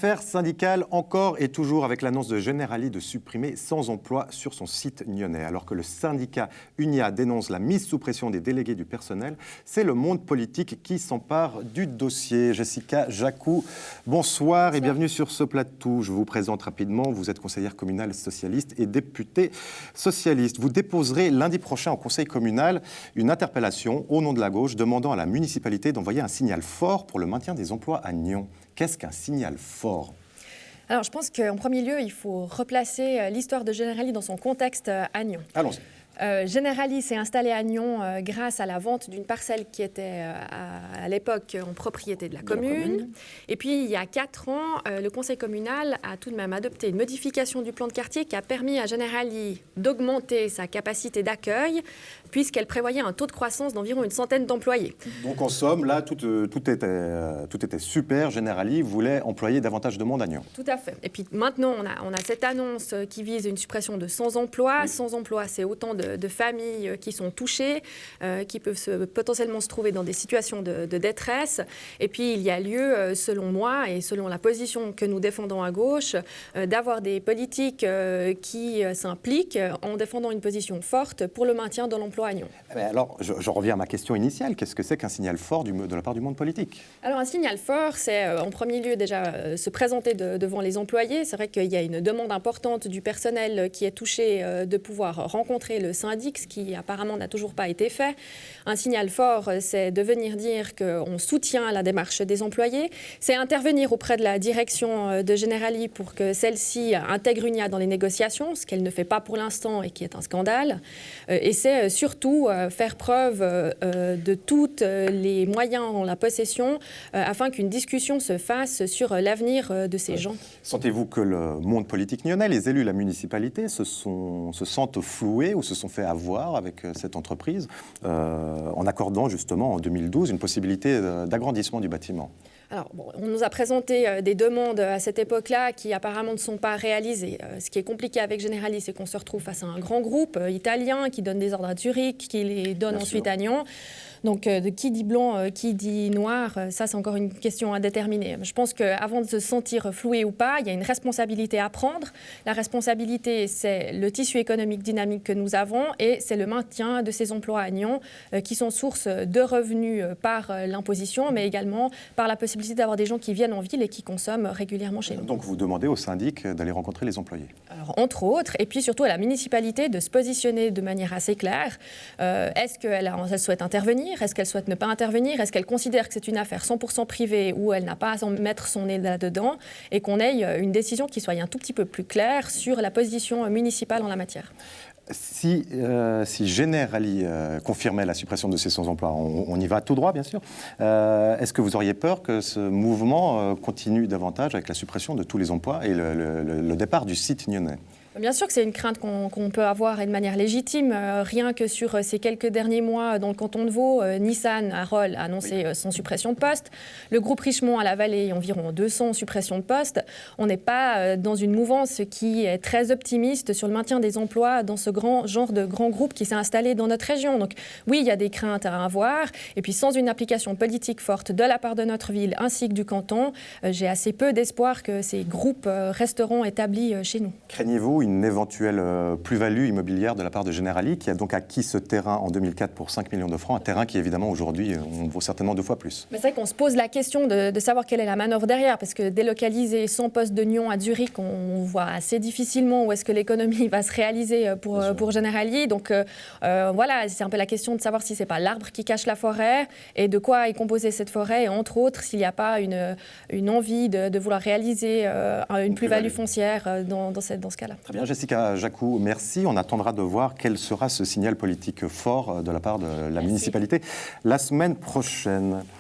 Affaire syndicale encore et toujours avec l'annonce de Generali de supprimer Sans Emploi sur son site nyonnais. Alors que le syndicat UNIA dénonce la mise sous pression des délégués du personnel, c'est le monde politique qui s'empare du dossier. Jessica Jacou, bonsoir et bienvenue sur ce plateau. Je vous présente rapidement, vous êtes conseillère communale socialiste et députée socialiste. Vous déposerez lundi prochain au conseil communal une interpellation au nom de la gauche demandant à la municipalité d'envoyer un signal fort pour le maintien des emplois à Nyon. Qu'est-ce qu'un signal fort ? Alors, je pense qu'en premier lieu, il faut replacer l'histoire de Generali dans son contexte à Nyon. Allons-y. Generali s'est installé à Nyon grâce à la vente d'une parcelle qui était à l'époque en propriété de la commune. Et puis, il y a 4 ans, le conseil communal a tout de même adopté une modification du plan de quartier qui a permis à Generali d'augmenter sa capacité d'accueil puisqu'elle prévoyait un taux de croissance d'environ une centaine d'employés. Donc en somme, là, tout était super. Generali voulait employer davantage de monde à Nyon. Tout à fait. Et puis maintenant, on a cette annonce qui vise une suppression de 100 emplois. Oui. 100 emplois, c'est autant de familles qui sont touchées, qui peuvent potentiellement se trouver dans des situations de détresse. Et puis, il y a lieu, selon moi et selon la position que nous défendons à gauche, d'avoir des politiques qui s'impliquent en défendant une position forte pour le maintien de l'emploi à Nyon. Alors, je reviens à ma question initiale. Qu'est-ce que c'est qu'un signal fort de la part du monde politique ? Alors, un signal fort, c'est en premier lieu déjà se présenter devant les employés. C'est vrai qu'il y a une demande importante du personnel qui est touché de pouvoir rencontrer le syndic, ce qui apparemment n'a toujours pas été fait. Un signal fort, c'est de venir dire qu'on soutient la démarche des employés. C'est intervenir auprès de la direction de Generali pour que celle-ci intègre UNIA dans les négociations, ce qu'elle ne fait pas pour l'instant et qui est un scandale. Et c'est surtout faire preuve de tous les moyens en la possession afin qu'une discussion se fasse sur l'avenir de ces gens. Sentez-vous que le monde politique nyonnais, les élus de la municipalité, se sentent floués ou se sont fait avoir avec cette entreprise en accordant justement en 2012 une possibilité d'agrandissement du bâtiment ? Alors, on nous a présenté des demandes à cette époque-là qui apparemment ne sont pas réalisées. Ce qui est compliqué avec Generali, c'est qu'on se retrouve face à un grand groupe italien qui donne des ordres à Zurich, qui les donne ensuite à Nyon. Donc, qui dit blanc, qui dit noir, ça, c'est encore une question à déterminer. Je pense qu'avant de se sentir floué ou pas, il y a une responsabilité à prendre. La responsabilité, c'est le tissu économique dynamique que nous avons et c'est le maintien de ces emplois à Nyon qui sont source de revenus par l'imposition, mais également par la possibilité d'avoir des gens qui viennent en ville et qui consomment régulièrement chez nous. Donc, vous demandez au syndic d'aller rencontrer les employés ? Alors, entre autres, et puis surtout à la municipalité de se positionner de manière assez claire. Est-ce qu'elle souhaite intervenir ? Est-ce qu'elle souhaite ne pas intervenir ? Est-ce qu'elle considère que c'est une affaire 100% privée où elle n'a pas à mettre son nez là-dedans et qu'on ait une décision qui soit un tout petit peu plus claire sur la position municipale en la matière ? Si Generali confirmait la suppression de ces 100 emplois, on y va tout droit, bien sûr. Est-ce que vous auriez peur que ce mouvement continue davantage avec la suppression de tous les emplois et le départ du site nyonnais ? Bien sûr que c'est une crainte qu'on peut avoir et de manière légitime. Rien que sur ces quelques derniers mois dans le canton de Vaud, Nissan à Rolle a annoncé son suppression de poste. Le groupe Richemont à la Vallée, environ 200 suppressions de postes. On n'est pas dans une mouvance qui est très optimiste sur le maintien des emplois dans ce genre de grand groupe qui s'est installé dans notre région. Donc oui, il y a des craintes à avoir. Et puis sans une application politique forte de la part de notre ville ainsi que du canton, j'ai assez peu d'espoir que ces groupes resteront établis chez nous. Craignez-vous une éventuelle plus-value immobilière de la part de Generali, qui a donc acquis ce terrain en 2004 pour 5 millions de francs, un terrain qui évidemment aujourd'hui on vaut certainement 2 fois plus. Mais c'est vrai qu'on se pose la question de savoir quelle est la manœuvre derrière, parce que délocaliser 100 postes de Nyon à Zurich, on voit assez difficilement où est-ce que l'économie va se réaliser pour Generali. Donc voilà, c'est un peu la question de savoir si c'est pas l'arbre qui cache la forêt et de quoi est composée cette forêt, et entre autres s'il n'y a pas une envie de vouloir réaliser une plus-value foncière dans ce cas-là. Très bien, Jessica Jacou, merci. On attendra de voir quel sera ce signal politique fort de la part de la municipalité la semaine prochaine.